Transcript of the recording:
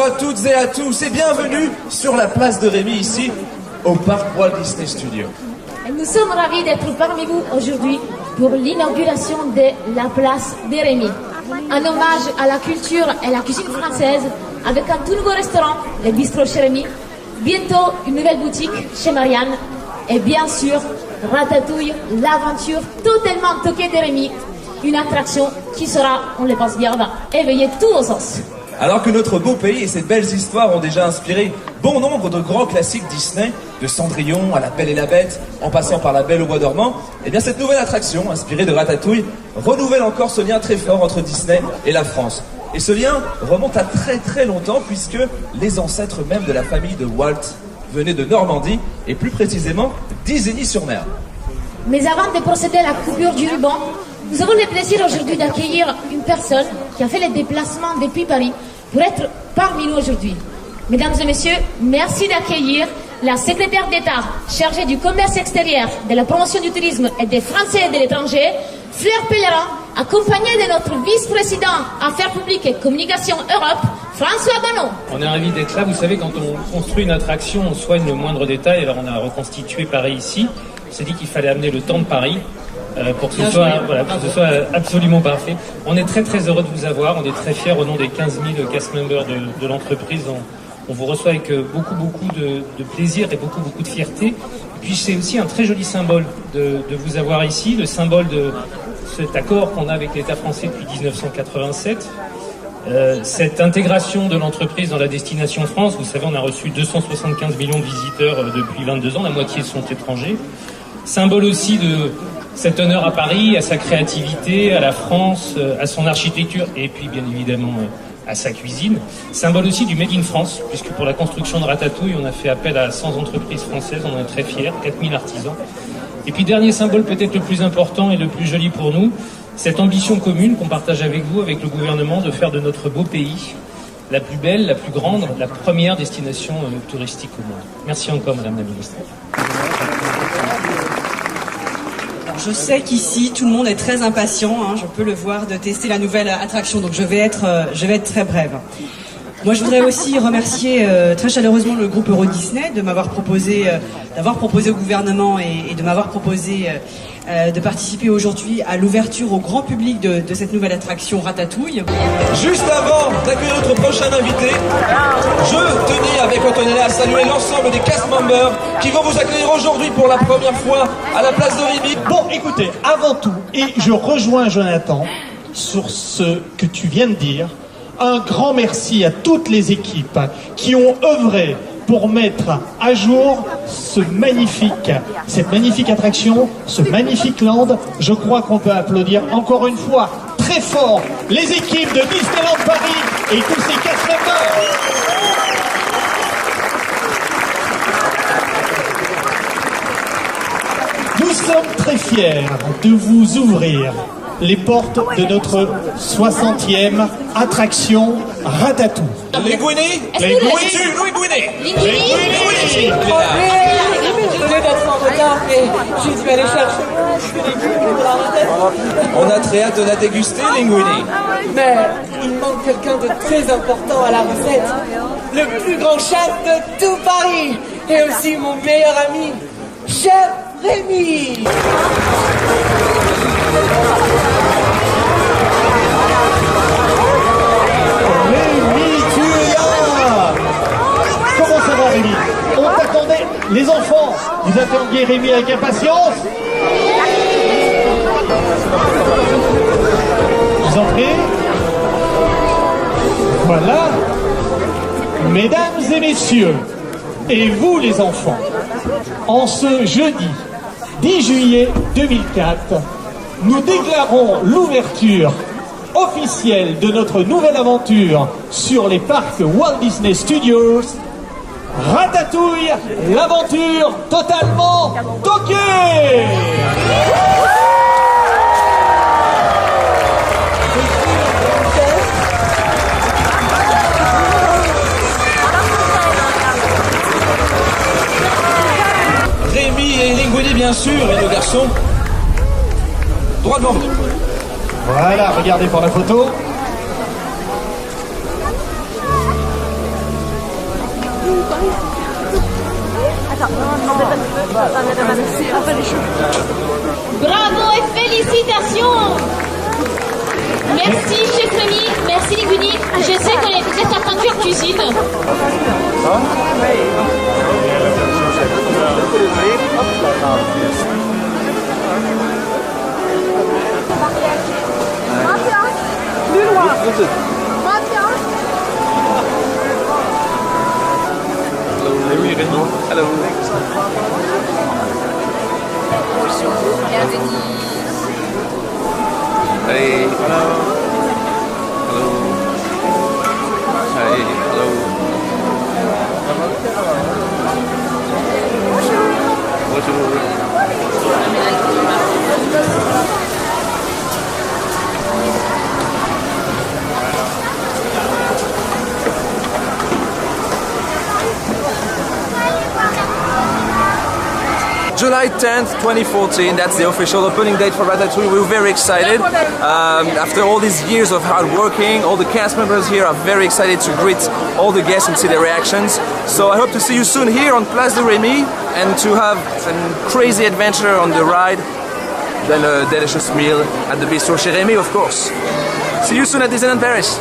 à toutes et à tous et bienvenue sur la place de Rémy ici au parc Walt Disney Studios. Nous sommes ravis d'être parmi vous aujourd'hui pour l'inauguration de la place de Rémy. Un hommage à la culture et la cuisine française avec un tout nouveau restaurant, le Bistrot chez Rémy. Bientôt une nouvelle boutique chez Marianne et bien sûr Ratatouille, l'aventure totalement toquée de Rémy. Une attraction qui sera, on le pense bien, va éveiller tous vos sens. Alors que notre beau pays et ses belles histoires ont déjà inspiré bon nombre de grands classiques Disney, de Cendrillon à La Belle et la Bête, en passant par La Belle au Bois dormant, eh bien cette nouvelle attraction, inspirée de Ratatouille, renouvelle encore ce lien très fort entre Disney et la France. Et ce lien remonte à très très longtemps puisque les ancêtres même de la famille de Walt venaient de Normandie et plus précisément d'Isigny-sur-Mer. Mais avant de procéder à la coupure du ruban, nous avons le plaisir aujourd'hui d'accueillir une personne qui a fait le déplacement depuis Paris pour être parmi nous aujourd'hui. Mesdames et messieurs, merci d'accueillir la secrétaire d'État chargée du commerce extérieur, de la promotion du tourisme et des Français et de l'étranger, Fleur Pellerin, accompagnée de notre vice-président Affaires publiques et Communication Europe, François Bonneau. On est ravis d'être là. Vous savez, quand on construit une attraction, on soigne le moindre détail. Alors on a reconstitué Paris ici. On s'est dit qu'il fallait amener le temps de Paris. Pour que ce soit absolument parfait. On est très très heureux de vous avoir, on est très fiers au nom des 15 000 cast members de l'entreprise. On vous reçoit avec beaucoup de plaisir et beaucoup de fierté. Et puis c'est aussi un très joli symbole de vous avoir ici, le symbole de cet accord qu'on a avec l'État français depuis 1987. Cette intégration de l'entreprise dans la destination France, vous savez, on a reçu 275 millions de visiteurs depuis 22 ans, la moitié sont étrangers. Symbole aussi de cet honneur à Paris, à sa créativité, à la France, à son architecture et puis bien évidemment à sa cuisine. Symbole aussi du Made in France, puisque pour la construction de Ratatouille, on a fait appel à 100 entreprises françaises, on en est très fiers, 4000 artisans. Et puis dernier symbole peut-être le plus important et le plus joli pour nous, cette ambition commune qu'on partage avec vous, avec le gouvernement, de faire de notre beau pays la plus belle, la plus grande, la première destination touristique au monde. Merci encore Madame la Ministre. Je sais qu'ici, tout le monde est très impatient, hein, je peux le voir, de tester la nouvelle attraction, donc je vais être très brève. Moi, je voudrais aussi remercier très chaleureusement le groupe Euro Disney de m'avoir proposé, d'avoir proposé au gouvernement et de m'avoir proposé de participer aujourd'hui à l'ouverture au grand public de cette nouvelle attraction Ratatouille. Juste avant d'accueillir notre prochain invité, je tenais avec Antonella à saluer l'ensemble des cast members qui vont vous accueillir aujourd'hui pour la première fois à la place de Rémy. Bon, écoutez, avant tout, et je rejoins Jonathan sur ce que tu viens de dire, un grand merci à toutes les équipes qui ont œuvré pour mettre à jour cette magnifique attraction, ce magnifique land. Je crois qu'on peut applaudir encore une fois très fort les équipes de Disneyland Paris et tous ces cast members. Nous sommes très fiers de vous ouvrir les portes de notre 60e attraction Ratatouille. Linguini. Désolé d'être en retard, mais j'ai dû aller chercher On a très hâte de la déguster, Linguini. Mais il manque quelqu'un de très important à la recette. Le plus grand chef de tout Paris et aussi mon meilleur ami, Chef Rémy. Rémy, tu es là! Comment ça va, Rémy? On t'attendait, les enfants, vous attendiez Rémy avec impatience? Je vous en prie. Voilà. Mesdames et messieurs, et vous les enfants, en ce jeudi 10 juillet 2004, nous déclarons l'ouverture officielle de notre nouvelle aventure sur les parcs Walt Disney Studios, Ratatouille, l'aventure totalement toquée. Rémy et Linguini bien sûr, et le garçon droit devant vous. Voilà, regardez pour la photo. Bravo et félicitations. Merci chef Rémi, merci Liguni. Je sais que vous êtes attendu en cuisine. Hello. Hey. Hello. Hello. Hey. Hello. Bonjour. July 10th, 2014, that's the official opening date for Ratatouille. We're very excited. After all these years of hard working, all the cast members here are very excited to greet all the guests and see their reactions. So I hope to see you soon here on Place de Rémy and to have some crazy adventure on the ride, then a delicious meal at the Bistro chez Rémy, of course. See you soon at Disneyland Paris.